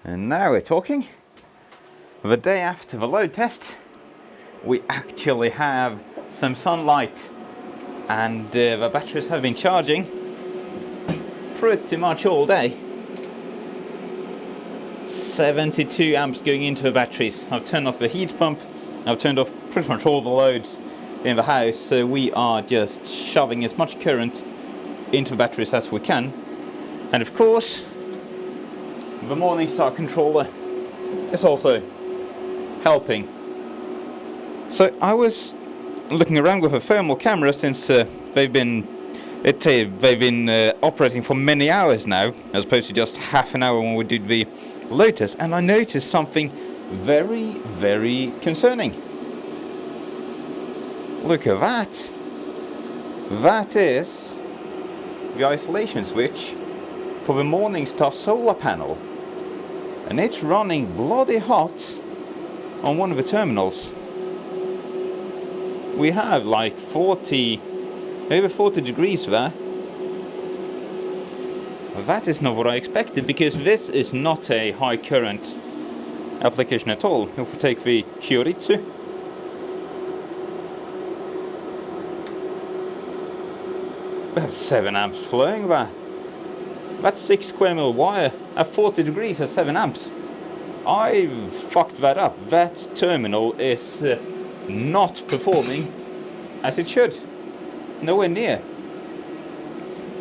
And now we're talking. The day after the load test, we actually have some sunlight, and the batteries have been charging pretty much all day. 72 amps going into the batteries. I've turned off the heat pump, I've turned off pretty much all the loads in the house, so we are just shoving as much current into the batteries as we can. And of course, the Morningstar controller is also helping. So I was looking around with a thermal camera since they've been operating for many hours now, as opposed to just half an hour when we did the load test, and I noticed something very, very concerning. Look at that. That is the isolation switch for the Morningstar solar panel, and it's running bloody hot on one of the terminals. We have like over 40 degrees there. That is not what I expected, because this is not a high current application at all. If we take the Kyoritsu, we have 7 amps flowing there. That's 6 square mil wire at 40 degrees at 7 amps. I fucked that up. That terminal is not performing as it should. Nowhere near.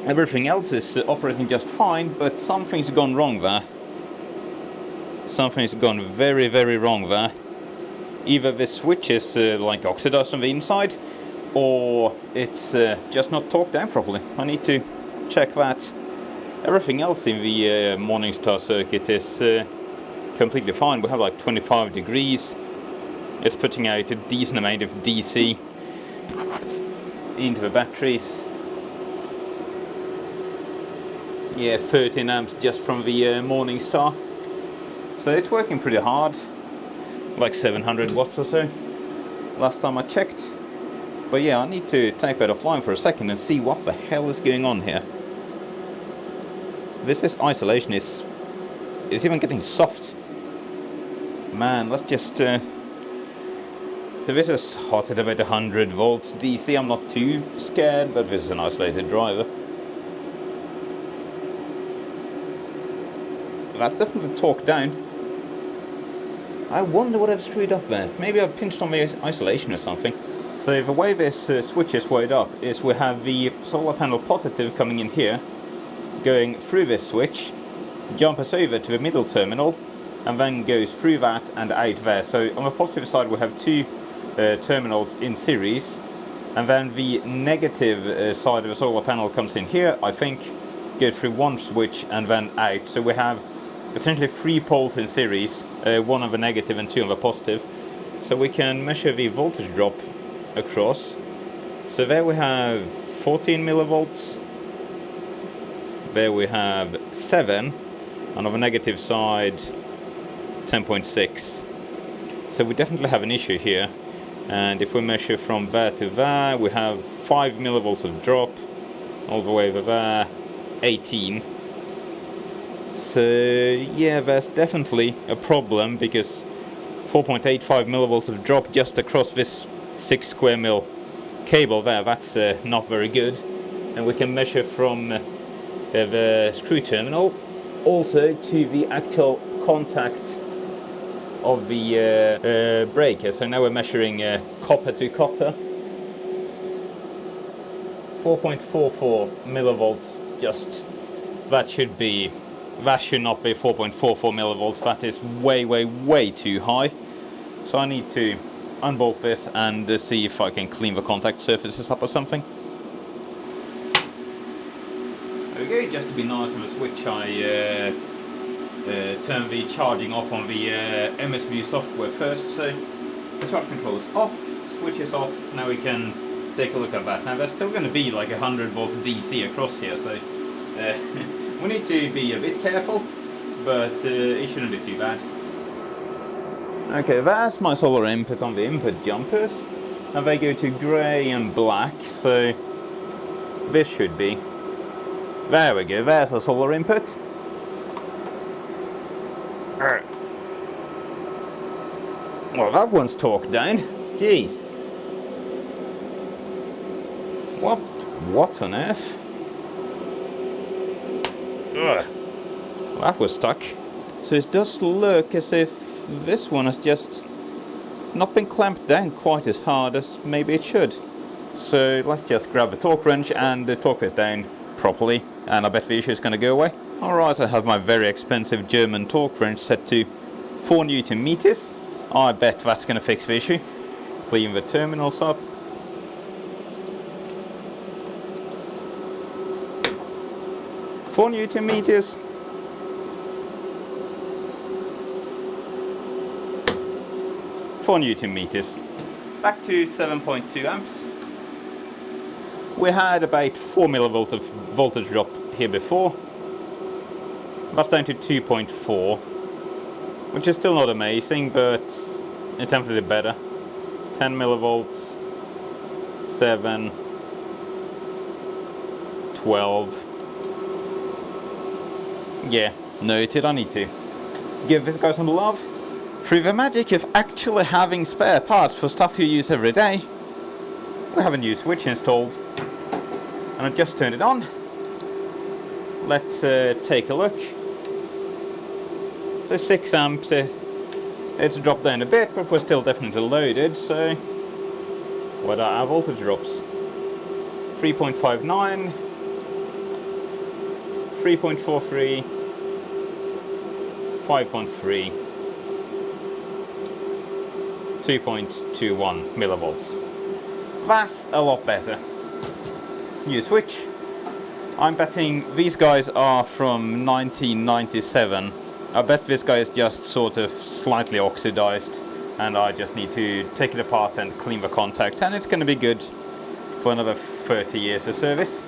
Everything else is operating just fine, but something's gone wrong there. Something's gone very, very wrong there. Either the switch is like oxidized on the inside, or it's just not torqued down properly. I need to check that. Everything else in the Morningstar circuit is completely fine. We have like 25 degrees. It's putting out a decent amount of DC into the batteries. Yeah, 13 amps just from the Morningstar. So it's working pretty hard, like 700 watts or so, last time I checked. But yeah, I need to take that offline for a second and see what the hell is going on here. This isolation is even getting soft. Man, let's just... So this is hot at about 100 volts DC. I'm not too scared, but this is an isolated driver. That's definitely torqued down. I wonder what I've screwed up there. Maybe I've pinched on the isolation or something. So the way this switch is wired up is we have the solar panel positive coming in here, going through this switch, jumps over to the middle terminal, and then goes through that and out there. So on the positive side we have 2 terminals in series, and then the negative side of the solar panel comes in here, I think, goes through one switch and then out. So we have essentially 3 poles in series, 1 on the negative and 2 on the positive. So we can measure the voltage drop across. So there we have 14 millivolts, there we have 7, and on the negative side 10.6. So we definitely have an issue here. And if we measure from there to there, we have 5 millivolts of drop, all the way over there 18. So yeah, there's definitely a problem, because 4.85 millivolts of drop just across this 6 square mil cable there, that's not very good. And we can measure from the screw terminal also to the actual contact of the breaker. So now we're measuring copper to copper. 4.44 millivolts, just that should not be 4.44 millivolts. That is way, way, way too high. So I need to unbolt this and see if I can clean the contact surfaces up or something. Okay, just to be nice on the switch, I turn the charging off on the MSView software first. So the charge control is off, switch is off. Now we can take a look at that. Now there's still going to be like 100 volts DC across here, so we need to be a bit careful, but it shouldn't be too bad. Okay, that's my solar input on the input jumpers, and they go to grey and black, so this should be... There we go, there's our solar input. Well, that one's torqued down. Jeez. What on earth? Ugh. That was stuck. So it does look as if this one has just not been clamped down quite as hard as maybe it should. So let's just grab a torque wrench and torque this down properly, and I bet the issue is going to go away. Alright, I have my very expensive German torque wrench set to 4 Newton meters. I bet that's going to fix the issue. Clean the terminals up. Four Newton meters. Back to 7.2 amps. We had about 4 millivolt of voltage drop here before. That's down to 2.4, which is still not amazing, but attempted better. 10 millivolts, 7, 12. Yeah, noted, I need to give this guy some love. Through the magic of actually having spare parts for stuff you use every day, we have a new switch installed, and I just turned it on. Let's take a look. So 6 amps, it's dropped down a bit, but we're still definitely loaded, so what are our voltage drops? 3.59, 3.43, 5.3, 2.21 millivolts. That's a lot better. New switch. I'm betting these guys are from 1997. I bet this guy is just sort of slightly oxidized, and I just need to take it apart and clean the contact, and it's going to be good for another 30 years of service.